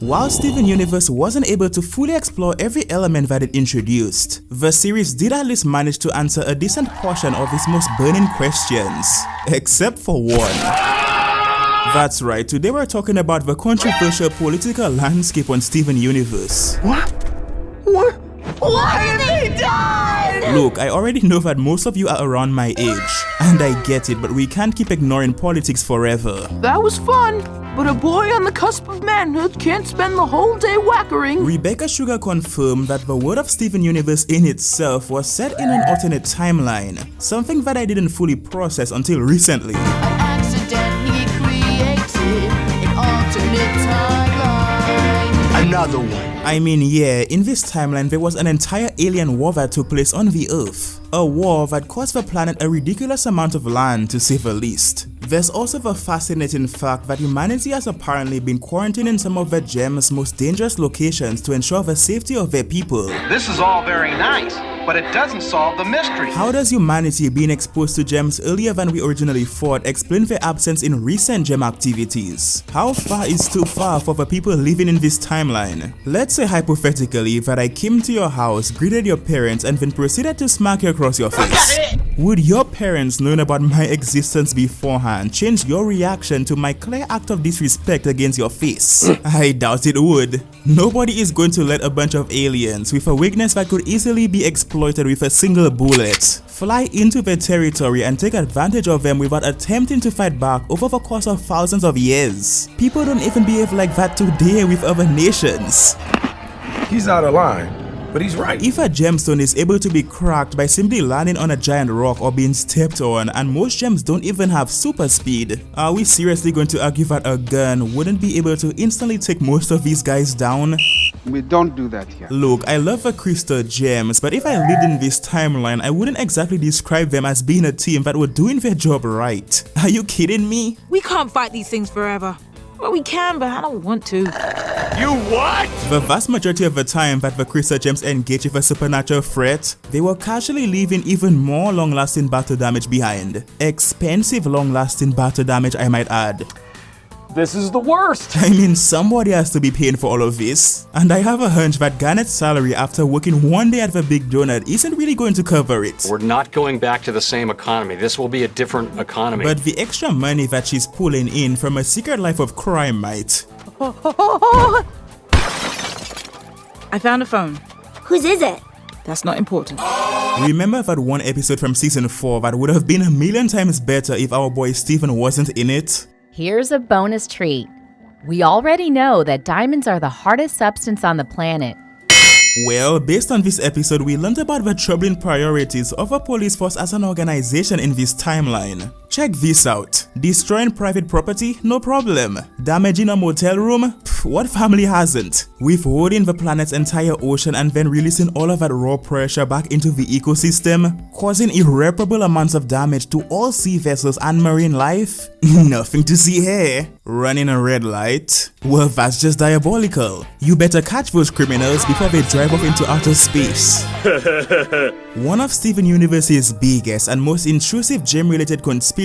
While Steven Universe wasn't able to fully explore every element that it introduced, the series did at least manage to answer a decent portion of its most burning questions, except for one. That's right, today we're talking about the controversial political landscape on Steven Universe. What? Why have they died? Look, I already know that most of you are around my age, and I get it, but we can't keep ignoring politics forever. That was fun, but a boy on the cusp of manhood can't spend the whole day whackering. Rebecca Sugar confirmed that the world of Steven Universe in itself was set in an alternate timeline, something that I didn't fully process until recently. I accidentally created an alternate timeline. Another one. I mean, yeah, in this timeline there was an entire alien war that took place on the Earth. A war that cost the planet a ridiculous amount of land, to say the least. There's also the fascinating fact that humanity has apparently been quarantining some of the Gem's most dangerous locations to ensure the safety of their people. This is all very nice, but it doesn't solve the mystery. How does humanity being exposed to gems earlier than we originally thought explain their absence in recent gem activities? How far is too far for the people living in this timeline? Let's say hypothetically that I came to your house, greeted your parents, and then proceeded to smack you across your face. Would your parents, knowing about my existence beforehand, change your reaction to my clear act of disrespect against your face? I doubt it would. Nobody is going to let a bunch of aliens with a weakness that could easily be exploited with a single bullet fly into their territory and take advantage of them without attempting to fight back over the course of thousands of years. People don't even behave like that today with other nations. He's out of line, but he's right. If a gemstone is able to be cracked by simply landing on a giant rock or being stepped on, and most gems don't even have super speed, are we seriously going to argue that a gun wouldn't be able to instantly take most of these guys down? We don't do that here. Look, I love the crystal gems, but if I lived in this timeline, I wouldn't exactly describe them as being a team that were doing their job right. Are you kidding me? We can't fight these things forever. Well, we can, but I don't want to. You what? The vast majority of the time that the crystal gems engage with a supernatural threat, they were casually leaving even more long-lasting battle damage behind. Expensive long-lasting battle damage, I might add. This is the worst. I mean, somebody has to be paying for all of this. And I have a hunch that Garnet's salary after working one day at the Big Donut isn't really going to cover it. We're not going back to the same economy. This will be a different economy. But the extra money that she's pulling in from a secret life of crime might. I found a phone. Whose is it? That's not important. Remember that one episode from season 4 that would have been a million times better if our boy Steven wasn't in it? Here's a bonus treat. We already know that diamonds are the hardest substance on the planet. Well, based on this episode, we learned about the troubling priorities of a police force as an organization in this timeline. Check this out. Destroying private property? No problem. Damaging a motel room? Pff, what family hasn't? Withholding the planet's entire ocean and then releasing all of that raw pressure back into the ecosystem? Causing irreparable amounts of damage to all sea vessels and marine life? Nothing to see here. Running a red light? Well, that's just diabolical. You better catch those criminals before they drive off into outer space. One of Steven Universe's biggest and most intrusive gem-related conspiracies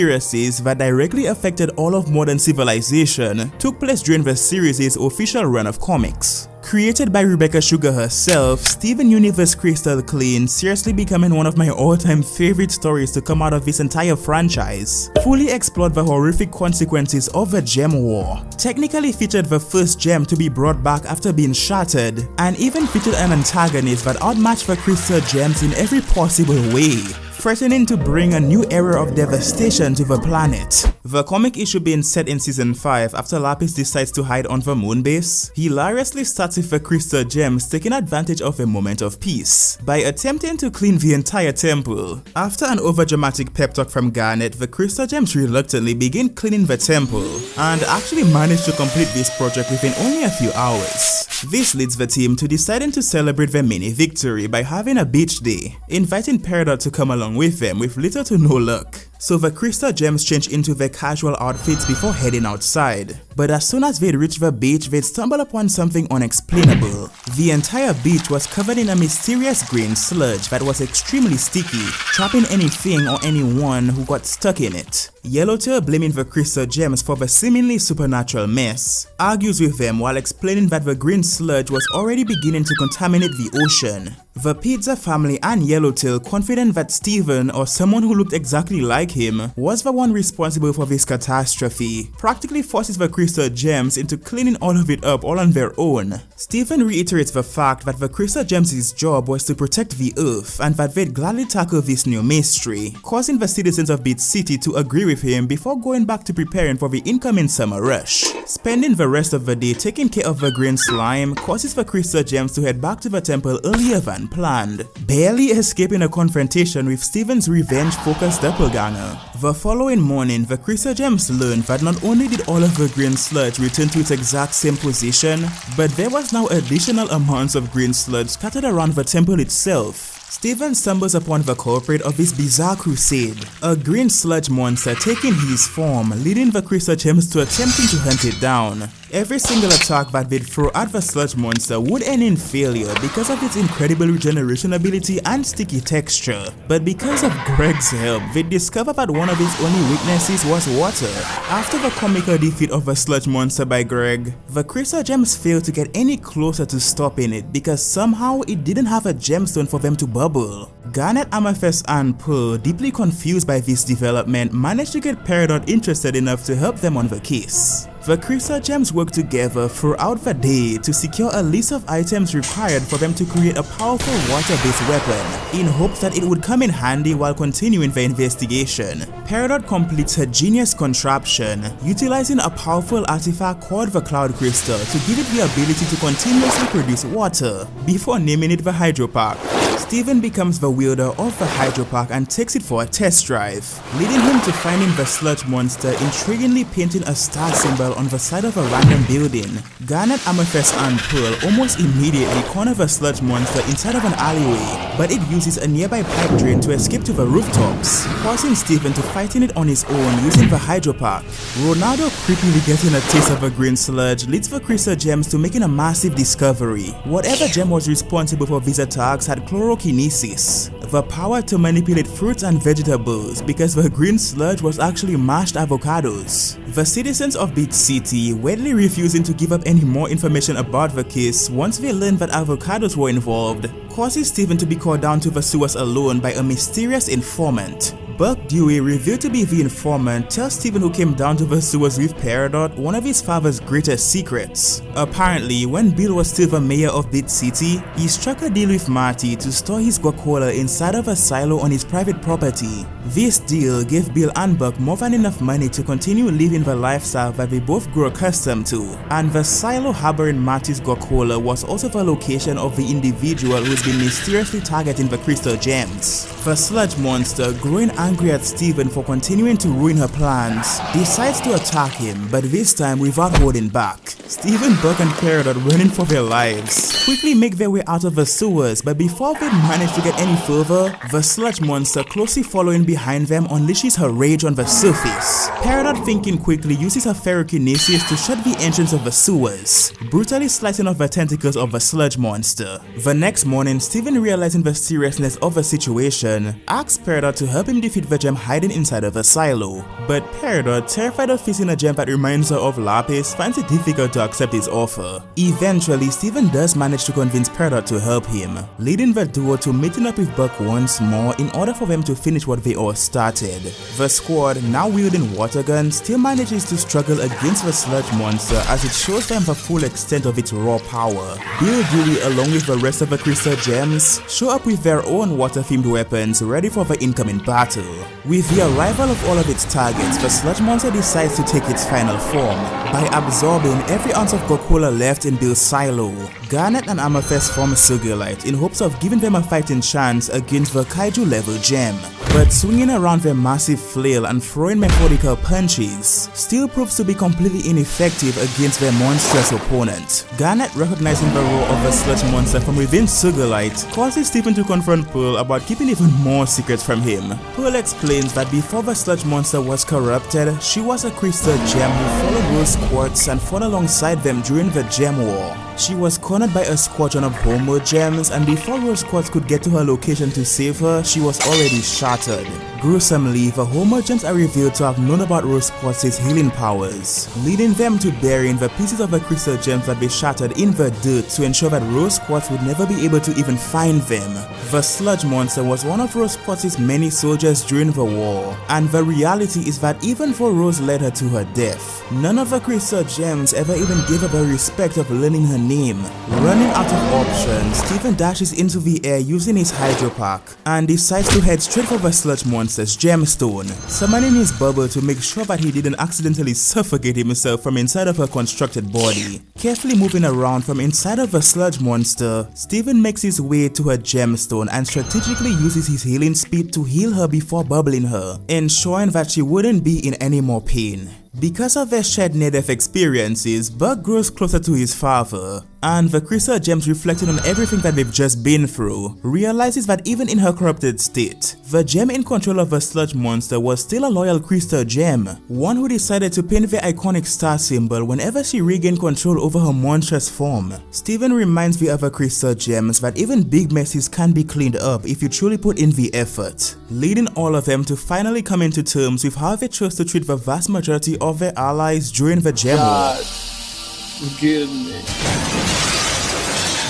that directly affected all of modern civilization took place during the series' official run of comics. Created by Rebecca Sugar herself, Steven Universe Crystal Clean seriously becoming one of my all-time favorite stories to come out of this entire franchise. Fully explored the horrific consequences of the gem war, technically featured the first gem to be brought back after being shattered, and even featured an antagonist that outmatched the crystal gems in every possible way, threatening to bring a new era of devastation to the planet. The comic issue being set in season 5 after Lapis decides to hide on the moon base, hilariously starts with the crystal gems taking advantage of a moment of peace by attempting to clean the entire temple. After an overdramatic pep talk from Garnet, the crystal gems reluctantly begin cleaning the temple and actually manage to complete this project within only a few hours. This leads the team to deciding to celebrate their mini victory by having a beach day, inviting Peridot to come along with them with little to no luck. So the crystal gems change into their casual outfits before heading outside. But as soon as they'd reach the beach, they'd stumble upon something unexplainable. The entire beach was covered in a mysterious green sludge that was extremely sticky, trapping anything or anyone who got stuck in it. Yellowtail, blaming the crystal gems for the seemingly supernatural mess, argues with them while explaining that the green sludge was already beginning to contaminate the ocean. The Pizza family and Yellowtail, confident that Steven, or someone who looked exactly like him, was the one responsible for this catastrophe, practically forces the crystal gems into cleaning all of it up all on their own. Steven reiterates the fact that the crystal gems' job was to protect the Earth and that they'd gladly tackle this new mystery, causing the citizens of Beat City to agree with him before going back to preparing for the incoming summer rush. Spending the rest of the day taking care of the green slime causes the crystal gems to head back to the temple earlier than planned, barely escaping a confrontation with Steven's revenge-focused doppelganger. The following morning, the crystal gems learned that not only did all of the green sludge return to its exact same position, but there was now additional amounts of green sludge scattered around the temple itself. Steven stumbles upon the culprit of this bizarre crusade, a green sludge monster taking his form, leading the crystal gems to attempting to hunt it down. Every single attack that they'd throw at the sludge monster would end in failure because of its incredible regeneration ability and sticky texture. But because of Greg's help, they discover that one of its only weaknesses was water. After the comical defeat of the sludge monster by Greg, the crystal gems failed to get any closer to stopping it because somehow it didn't have a gemstone for them to bubble. Garnet, Amethyst, and Pearl, deeply confused by this development, managed to get Peridot interested enough to help them on the case. The crystal gems work together throughout the day to secure a list of items required for them to create a powerful water-based weapon, in hopes that it would come in handy while continuing the investigation. Peridot completes her genius contraption, utilizing a powerful artifact called the Cloud Crystal to give it the ability to continuously produce water, before naming it the Hydropack. Steven becomes the wielder of the Hydropack and takes it for a test drive, leading him to finding the sludge monster intriguingly painting a star symbol on the side of a random building. Garnet, Amethyst, and Pearl almost immediately corner the sludge monster inside of an alleyway, but it uses a nearby pipe drain to escape to the rooftops, causing Steven to fighting it on his own using the Hydropack. Ronaldo, creepily getting a taste of a green sludge, leads the crystal gems to making a massive discovery. Whatever gem was responsible for these attacks had chlorokinesis, the power to manipulate fruits and vegetables, because the green sludge was actually mashed avocados. The citizens of Beat City, weirdly refusing to give up any more information about the case once they learned that avocados were involved, causes Steven to be called down to the sewers alone by a mysterious informant. Buck Dewey, revealed to be the informant, tells Steven, who came down to the sewers with Peridot, one of his father's greatest secrets. Apparently, when Bill was still the mayor of Beat City, he struck a deal with Marty to store his guacamole inside of a silo on his private property. This deal gave Bill and Buck more than enough money to continue living the lifestyle that they both grew accustomed to, and the silo harboring Marty's guacamole was also the location of the individual who's been mysteriously targeting the crystal gems. The sludge monster, growing angry at Steven for continuing to ruin her plans, decides to attack him, but this time without holding back. Steven, Buck, and Peridot, running for their lives, quickly make their way out of the sewers, but before they manage to get any further, the sludge monster, closely following behind them, unleashes her rage on the surface. Peridot, thinking quickly, uses her ferrokinesis to shut the entrance of the sewers, brutally slicing off the tentacles of the sludge monster. The next morning, Steven, realizing the seriousness of the situation, asks Peridot to help him defeat the gem hiding inside of a silo, but Peridot, terrified of facing a gem that reminds her of Lapis, finds it difficult to accept his offer. Eventually, Steven does manage to convince Peridot to help him, leading the duo to meeting up with Buck once more in order for them to finish what they all started. The squad, now wielding water guns, still manages to struggle against the sludge monster as it shows them the full extent of its raw power. Bill, Dewey, along with the rest of the crystal gems, show up with their own water-themed weapons ready for the incoming battle. With the arrival of all of its targets, the sludge monster decides to take its final form by absorbing every ounce of guacamole left in Bill's silo. Garnet and Amethyst form a Sugarlight in hopes of giving them a fighting chance against the kaiju level gem, but swinging around their massive flail and throwing methodical punches still proves to be completely ineffective against their monstrous opponent. Garnet, recognizing the roar of the sludge monster from within Sugarlight, causes Steven to confront Pearl about keeping even more secrets from him. Pearl explains that before the sludge monster was corrupted, she was a crystal gem who followed Rose Quartz and fought alongside them during the Gem War. She was cornered by a squadron of Homo gems, and before Rose Quartz could get to her location to save her, she was already shot shattered. Gruesomely, the Homer gems are revealed to have known about Rose Quartz's healing powers, leading them to burying the pieces of the crystal gems that they shattered in the dirt to ensure that Rose Quartz would never be able to even find them. The sludge monster was one of Rose Quartz's many soldiers during the war, and the reality is that even though Rose led her to her death, none of the crystal gems ever even gave her the respect of learning her name. Running out of options, Steven dashes into the air using his hydropack and decides to head straight for the sludge monster's gemstone, summoning his bubble to make sure that he didn't accidentally suffocate himself from inside of her constructed body. Carefully moving around from inside of the sludge monster, Steven makes his way to her gemstone and strategically uses his healing speed to heal her before bubbling her, ensuring that she wouldn't be in any more pain. Because of their shared near-death experiences, Buck grows closer to his father, and the crystal gems, reflecting on everything that they've just been through, realizes that even in her corrupted state, the gem in control of the sludge monster was still a loyal crystal gem, one who decided to paint the iconic star symbol whenever she regained control over her monstrous form. Steven reminds the other crystal gems that even big messes can be cleaned up if you truly put in the effort, leading all of them to finally come into terms with how they chose to treat the vast majority of their allies during the gem war.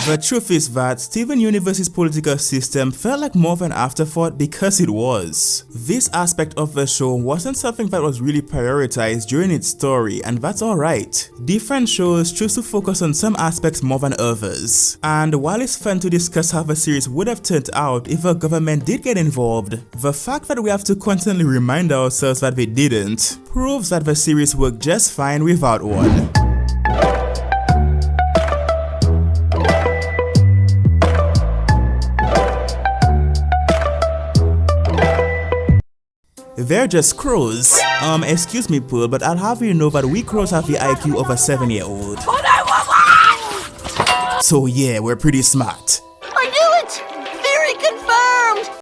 The truth is that Steven Universe's political system felt like more of an afterthought because it was. This aspect of the show wasn't something that was really prioritized during its story, and that's alright. Different shows choose to focus on some aspects more than others, and while it's fun to discuss how the series would have turned out if the government did get involved, the fact that we have to constantly remind ourselves that they didn't proves that the series worked just fine without one. They're just crows. Excuse me, Paul, but I'll have you know that we crows have the IQ of a 7-year-old. So yeah, we're pretty smart.